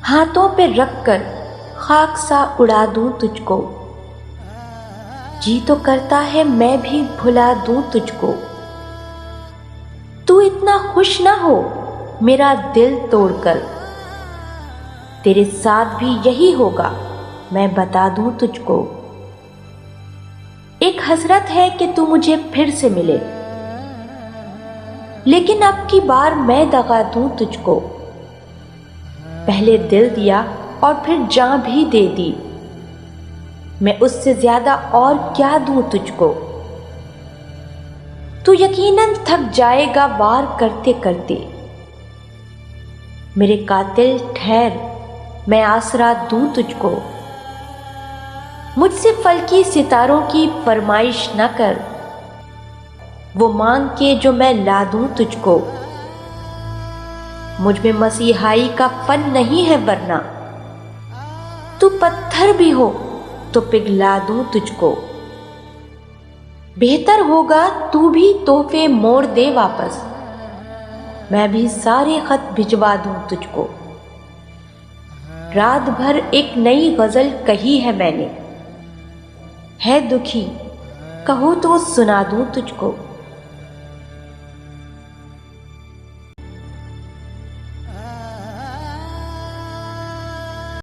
ہاتھوں پہ رکھ کر خاک سا اڑا دوں تجھ کو، جی تو کرتا ہے میں بھی بھلا دوں تجھ کو۔ تو اتنا خوش نہ ہو میرا دل توڑ کر، تیرے ساتھ بھی یہی ہوگا میں بتا دوں تجھ کو۔ ایک حسرت ہے کہ تو مجھے پھر سے ملے، لیکن اب کی بار میں دغا دوں تجھ کو۔ پہلے دل دیا اور پھر جاں بھی دے دی، میں اس سے زیادہ اور کیا دوں تجھ کو۔ تو یقیناً تھک جائے گا وار کرتے کرتے، میرے قاتل ٹھہر میں آسرا دوں تجھ کو۔ مجھ سے فلکی ستاروں کی فرمائش نہ کر، وہ مانگ کے جو میں لا دوں تجھ کو۔ مجھ میں مسیحائی کا فن نہیں ہے ورنہ، تو پتھر بھی ہو تو پگھلا دوں تجھ کو۔ بہتر ہوگا تو بھی تحفے موڑ دے واپس، میں بھی سارے خط بھجوا دوں تجھ کو۔ رات بھر ایک نئی غزل کہی ہے میں نے، ہے دکھی کہوں تو سنا دوں تجھ کو۔